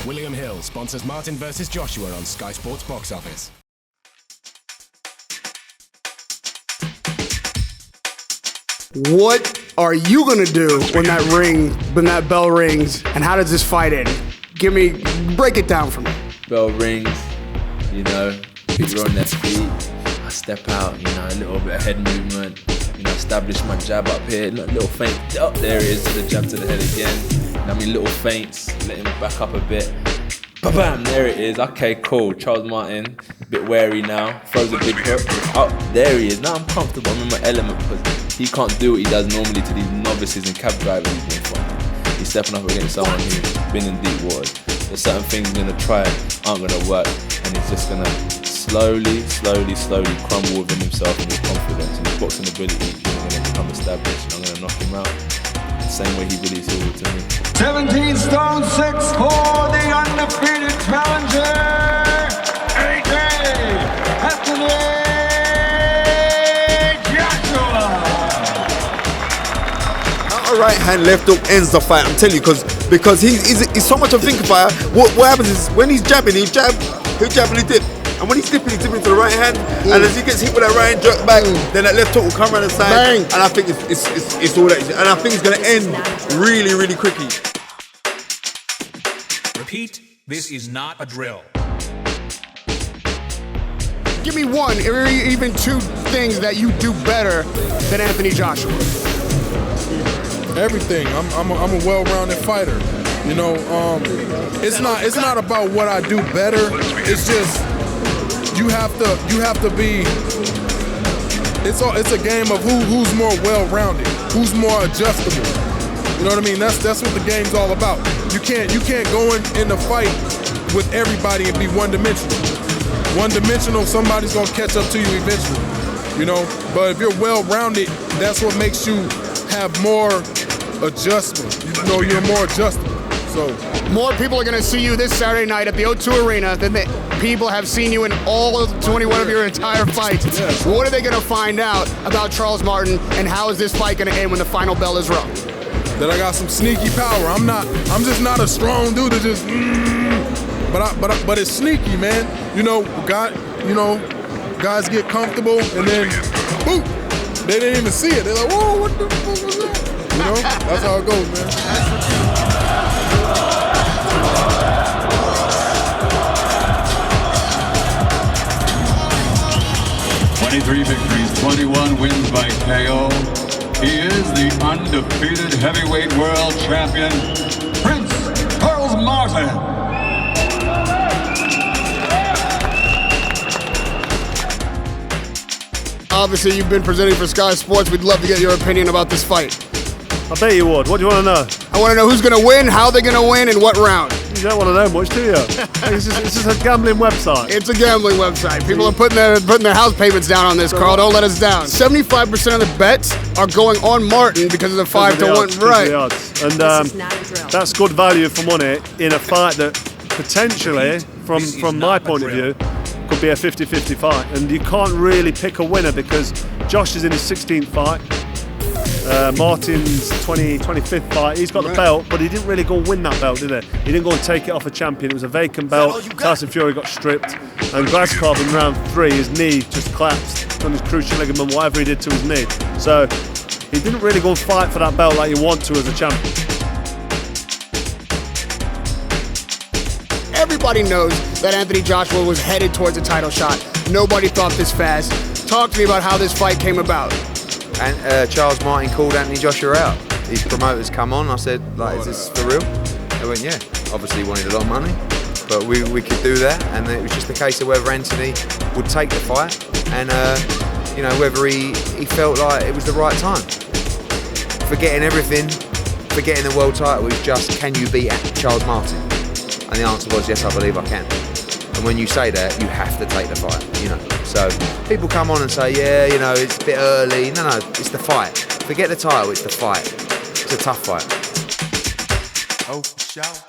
William Hill sponsors Martin vs. Joshua on Sky Sports Box Office. What are you gonna do when that bell rings, and how does this fight end? Break it down for me. Bell rings, people are on their feet. I step out, a little bit of head movement, establish my jab up here, little feint. Oh, there it is, the jab to the head again. Little feints, let him back up a bit. Bam, there it is. Okay, cool. Charles Martin, a bit wary now. Throws a big hook. Oh, there he is. Now I'm comfortable. I'm in my element because he can't do what he does normally to these novices and cab drivers he's been fighting. He's stepping up against someone who's been in deep waters. There's certain things he's going to try aren't going to work, and he's just going to slowly crumble within himself and his confidence and his boxing ability. He's going to become established, and I'm going to knock him out the same way he believes he will to me. 17 stone 6 for the undefeated challenger, AJ Anthony Joshua. A right hand, left hook ends the fight. I'm telling you, because he's so much of a thinker fighter. What happens is when he's jabbing, he'll jab and he dip. And when he's dipping to the right hand, and as he gets hit with that right hand, jerk back, then that left hook will come around the side. Bang. And I think it's all that. And I think it's going to end really, really quickly. Repeat, this is not a drill. Give me one, or even two things that you do better than Anthony Joshua. Everything. I'm a well-rounded fighter. It's not about what I do better. It's just you have to be. It's a game of who's more well-rounded, who's more adjustable. You know what I mean? That's what the game's all about. You can't go in the fight with everybody and be one-dimensional. One-dimensional, somebody's gonna catch up to you eventually. But if you're well-rounded, that's what makes you have more adjustment. You're more adjustable. So more people are gonna see you this Saturday night at the O2 Arena than people have seen you in all of 21 of your entire fights. Yeah. What are they gonna find out about Charles Martin, and how is this fight gonna end when the final bell is rung? That I got some sneaky power. I'm just not a strong dude to just. But it's sneaky, man. Guys get comfortable and then, boom, they didn't even see it. They're like, whoa, what the fuck was that? That's how it goes, man. 23 victories, 21 wins by KO. He is the undefeated heavyweight world champion, Prince Charles Martin. Obviously, you've been presenting for Sky Sports. We'd love to get your opinion about this fight. I bet you would. What do you want to know? I want to know who's going to win, how they're going to win, and what round. You don't want to know much, do you? It's just a gambling website. It's a gambling website. People are putting their house payments down on this, Carl. Don't let us down. 75% of the bets are going on Martin because of the 5-1. Right. And that's good value for money in a fight that potentially, from my point of view, could be a 50-50 fight. And you can't really pick a winner because Josh is in his 16th fight. Martin's 25th fight. He's got the belt, but he didn't really go and win that belt, did he? He didn't go and take it off a champion. It was a vacant belt. Tyson Fury got stripped. And Glazkov in round 3, his knee just collapsed on his cruciate ligament, whatever he did to his knee. So he didn't really go and fight for that belt like you want to as a champion. Everybody knows that Anthony Joshua was headed towards a title shot. Nobody thought this fast. Talk to me about how this fight came about. And Charles Martin called Anthony Joshua out. His promoters come on. I said, is this for real? They went, yeah. Obviously he wanted a lot of money, but we could do that. And it was just a case of whether Anthony would take the fight and, whether he felt like it was the right time. Forgetting everything, forgetting the world title, is just, can you beat Charles Martin? And the answer was, yes, I believe I can. And when you say that, you have to take the fight, So people come on and say, yeah, it's a bit early. No, it's the fight. Forget the title, it's the fight. It's a tough fight. Oh, shout.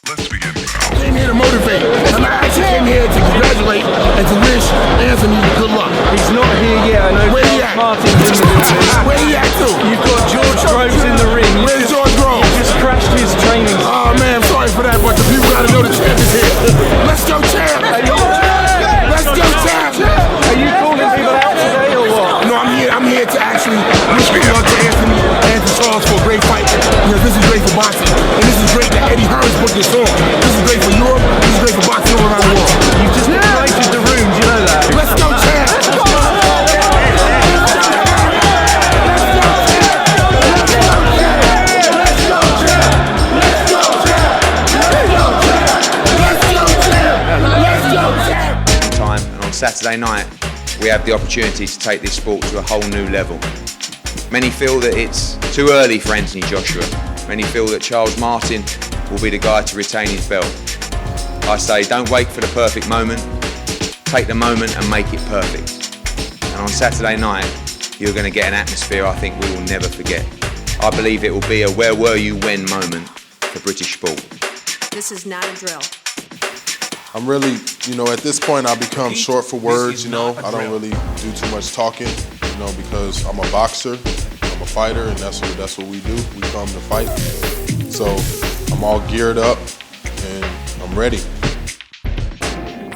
Let's begin. Came here to motivate. And I actually came here to congratulate and to wish Anthony good luck. He's not here yet. I know Where he at? Martin's in the building. Where he at too? You've got George Groves in the ring. Where's George Groves? He just crashed his training. Oh man, sorry for the champ is here. Let's go, champ. Let's go, champ. Are you calling people out today or what? No, I'm here to actually wish good luck to Anthony Charles for a great fight. Because this is great for boxing. And this is great that Eddie Hearns put this on. This is great for Europe. This is great for boxing all around the world. You've just inflated the room, do you know that? Let's go, champ. Saturday night, we have the opportunity to take this sport to a whole new level. Many feel that it's too early for Anthony Joshua. Many feel that Charles Martin will be the guy to retain his belt. I say, don't wait for the perfect moment. Take the moment and make it perfect. And on Saturday night, you're going to get an atmosphere I think we will never forget. I believe it will be a where were you when moment for British sport. This is not a drill. I'm really, at this point I become short for words, I don't really do too much talking, because I'm a boxer, I'm a fighter, and that's what we do. We come to fight. So I'm all geared up and I'm ready.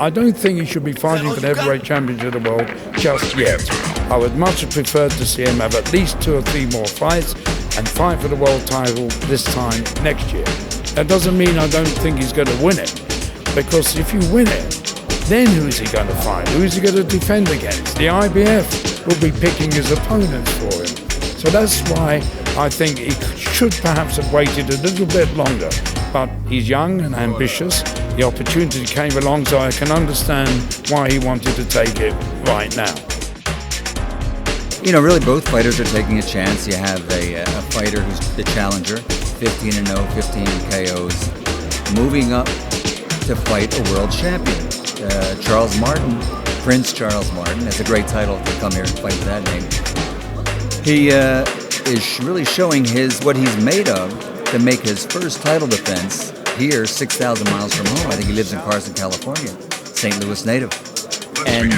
I don't think he should be fighting for the heavyweight championship of the world just yet. I would much have preferred to see him have at least 2 or 3 more fights and fight for the world title this time next year. That doesn't mean I don't think he's going to win it. Because if you win it, then who is he going to fight? Who is he going to defend against? The IBF will be picking his opponents for him. So that's why I think he should perhaps have waited a little bit longer. But he's young and ambitious. The opportunity came along, so I can understand why he wanted to take it right now. Really both fighters are taking a chance. You have a fighter who's the challenger, 15-0, 15 KOs, moving up to fight a world champion. Charles Martin, Prince Charles Martin, that's a great title to come here and fight with that name. He is really showing what he's made of to make his first title defense here 6,000 miles from home. I think he lives in Carson, California, St. Louis native. And,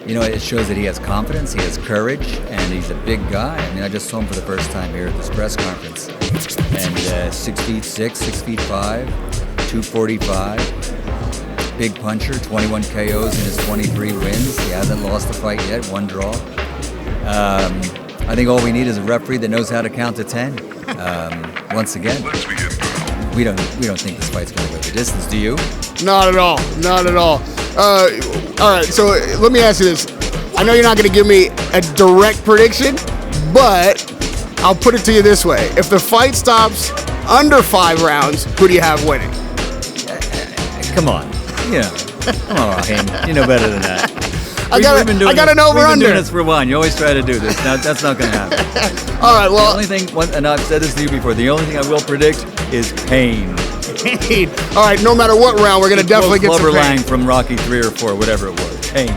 it shows that he has confidence, he has courage, and he's a big guy. I just saw him for the first time here at this press conference. And 6'6", 6'5", 245, big puncher, 21 KOs in his 23 wins. He hasn't lost a fight yet, 1 draw. I think all we need is a referee that knows how to count to 10. Once again, we don't think this fight's going to go the distance. Do you? Not at all. Not at all. All right, so let me ask you this. I know you're not going to give me a direct prediction, but I'll put it to you this way. If the fight stops under 5 rounds, who do you have winning? Come on. Come on, Raheem. You know better than that. I got an over-under. We've been doing this for a while. You always try to do this. Now, that's not going to happen. All right, well. The only thing, and I've said this to you before, the only thing I will predict is pain. All right, no matter what round, we're going to definitely get some pain. Lang from Rocky 3 or 4, whatever it was. Pain.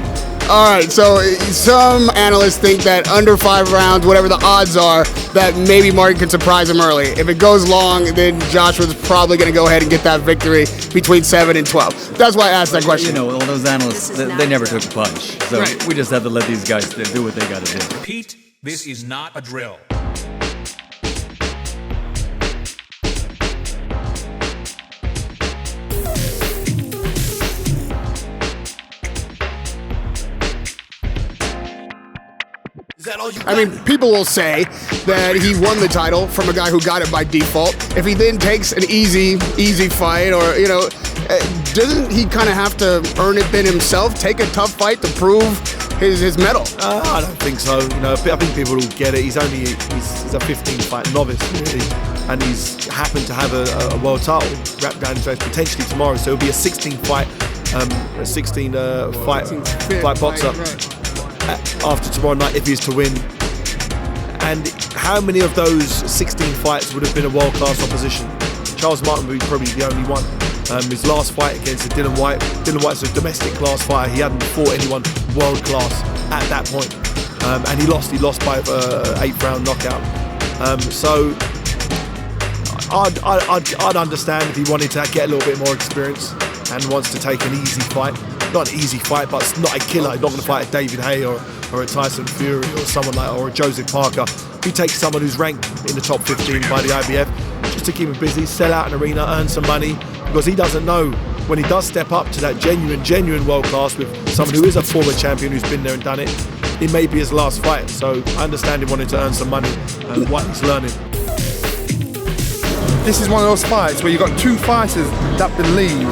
All right, so some analysts think that under 5 rounds, whatever the odds are, that maybe Martin could surprise him early. If it goes long, then Joshua's probably going to go ahead and get that victory between 7 and 12. That's why I asked that question. All those analysts, they never took a punch. So we just have to let these guys do what they got to do. Pete, this is not a drill. People will say that he won the title from a guy who got it by default. If he then takes an easy fight, or doesn't he kind of have to earn it then himself? Take a tough fight to prove his mettle? I don't think so. I think people will get it. He's a 15-fight novice, really, and he's happened to have a world title wrapped around his waist potentially tomorrow. So it'll be a 16-fight, fight boxer. Right. After tomorrow night, if he's to win. And how many of those 16 fights would have been a world-class opposition? Charles Martin would be probably the only one. His last fight against Dylan White's a domestic class fighter. He hadn't fought anyone world-class at that point. And he lost by 8th round knockout. So I'd understand if he wanted to get a little bit more experience and wants to take an easy fight. Not an easy fight, but it's not a killer. He's not going to fight a David Haye or a Tyson Fury or someone or a Joseph Parker. He takes someone who's ranked in the top 15 by the IBF just to keep him busy, sell out an arena, earn some money, because he doesn't know when he does step up to that genuine world class with someone who is a former champion who's been there and done it, it may be his last fight. So I understand him wanting to earn some money and what he's learning. This is one of those fights where you've got two fighters that believe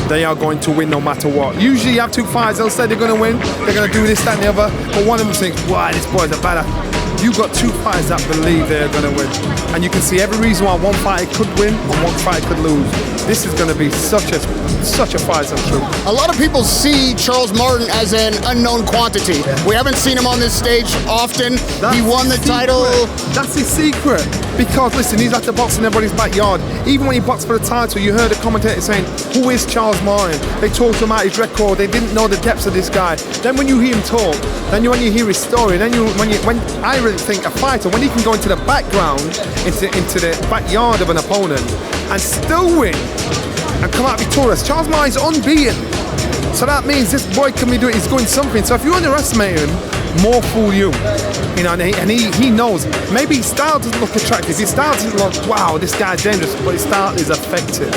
they are going to win no matter what. Usually you have two fighters, they'll say they're going to win, they're going to do this, that and the other, but one of them thinks, wow, this boy's a badass. You've got two fighters that believe they're going to win. And you can see every reason why one fighter could win and one fighter could lose. This is going to be such a fight, I'm sure. A lot of people see Charles Martin as an unknown quantity. We haven't seen him on this stage often. He won the title. That's his secret. Because, listen, he's at the box in everybody's backyard. Even when he boxed for the title, you heard a commentator saying, who is Charles Martin? They talked about his record. They didn't know the depths of this guy. Then when you hear him talk, then when you hear his story, then when I really think a fighter, when he can go into the background, into the backyard of an opponent and still win and come out victorious. Charles Martin's unbeaten. So that means this boy can be doing, he's doing something. So if you underestimate him, more fool you. You know, and he knows. Maybe his style doesn't look attractive. His style doesn't look, wow, this guy's dangerous, but his style is effective.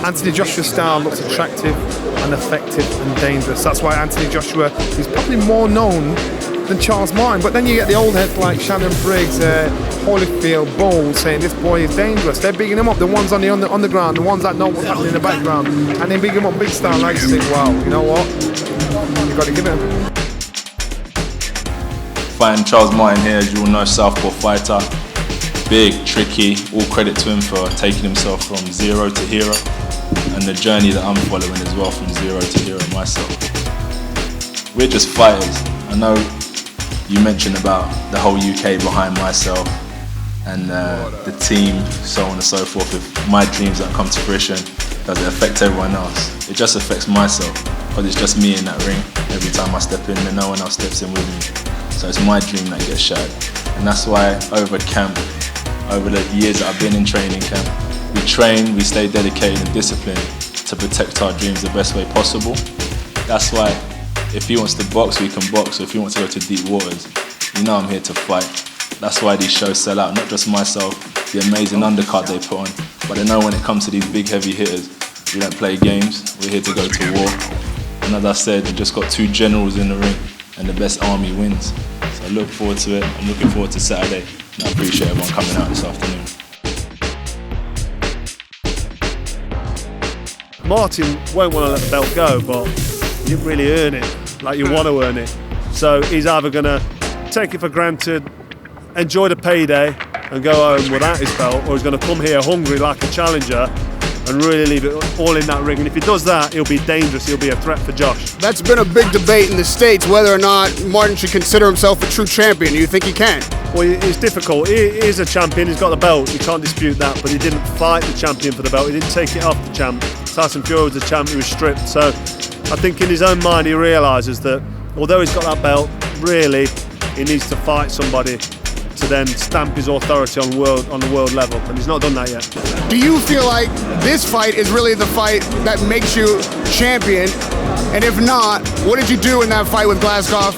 Anthony Joshua's style looks attractive and effective and dangerous. That's why Anthony Joshua is probably more known than Charles Martin. But then you get the old heads like Shannon Briggs, Holyfield, Bowles saying this boy is dangerous. They're bigging him up. The ones on the underground, the ones that know what's happening in the background, and they big him up big style. Like you think, wow, you know what? You got to give him. Fighting Charles Martin here, as you all know, southpaw fighter. Big, tricky, all credit to him for taking himself from zero to hero, and the journey that I'm following as well, from zero to hero myself. We're just fighters. I know you mentioned about the whole UK behind myself and the team, so on and so forth. If my dreams don't come to fruition, does it affect everyone else? It just affects myself, because it's just me in that ring. Every time I step in, and no one else steps in with me. So it's my dream that gets shattered. And that's why over the years that I've been in training camp, we train, we stay dedicated and disciplined to protect our dreams the best way possible. That's why if he wants to box, we can box. Or if he wants to go to deep waters, you know I'm here to fight. That's why these shows sell out, not just myself, the amazing undercard they put on, but I know when it comes to these big heavy hitters, we don't play games, we're here to go to war. And as I said, we just got two generals in the ring, and the best army wins. So I look forward to it. I'm looking forward to Saturday, and I appreciate everyone coming out this afternoon. Martin won't want to let the belt go, but you didn't really earn it like you want to earn it. So he's either going to take it for granted, enjoy the payday and go home without his belt, or he's going to come here hungry like a challenger and really leave it all in that ring. And if he does that, he'll be dangerous, he'll be a threat for Josh. That's been a big debate in the States, whether or not Martin should consider himself a true champion. Do you think he can? Well, it's difficult. He is a champion, he's got the belt, you can't dispute that, but he didn't fight the champion for the belt, he didn't take it off the champ. Tyson Fury was the champ who was stripped, so I think in his own mind he realises that although he's got that belt, really he needs to fight somebody to then stamp his authority on the world level, and he's not done that yet. Do you feel like this fight is really the fight that makes you champion? And if not, what did you do in that fight with Glazkov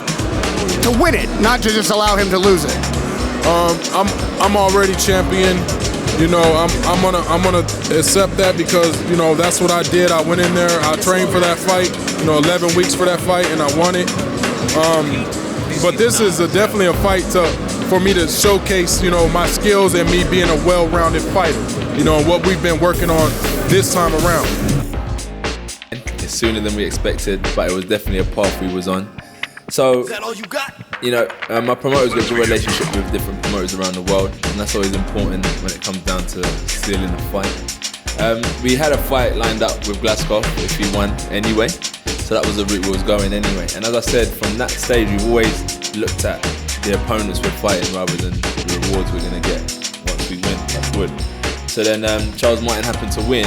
to win it, not to just allow him to lose it? I'm already champion. You know, I'm gonna accept that, because you know that's what I did. I went in there, I trained for that fight. You know, 11 weeks for that fight, and I won it. But this is definitely a fight for me to showcase, you know, my skills and me being a well-rounded fighter. You know, what we've been working on this time around. It's sooner than we expected, but it was definitely a path we was on. So, you know, my promoter's got a good relationship with different promoters around the world, and that's always important when it comes down to sealing the fight. We had a fight lined up with Glazkov if he won anyway, so that was the route we was going anyway. And as I said, from that stage we've always looked at the opponents we're fighting rather than the rewards we're going to get once we win, touch wood. So then Charles Martin happened to win,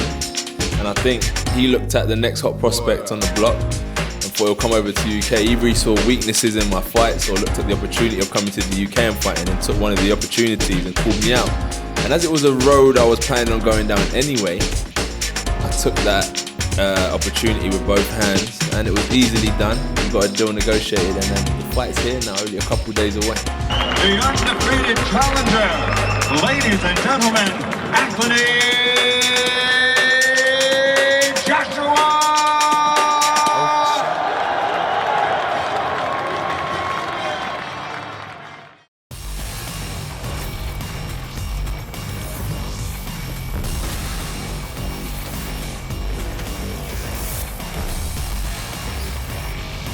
and I think he looked at the next hot prospect on the block and thought he'll come over to the UK. Either he saw weaknesses in my fights or looked at the opportunity of coming to the UK and fighting, and took one of the opportunities and called me out. And as it was a road I was planning on going down anyway, I took that opportunity with both hands, and it was easily done. We got a deal negotiated, and then the fight's here now, only a couple days away. The undefeated challenger, ladies and gentlemen, Anthony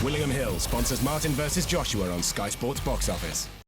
Willingham Hill sponsors Martin vs. Joshua on Sky Sports Box Office.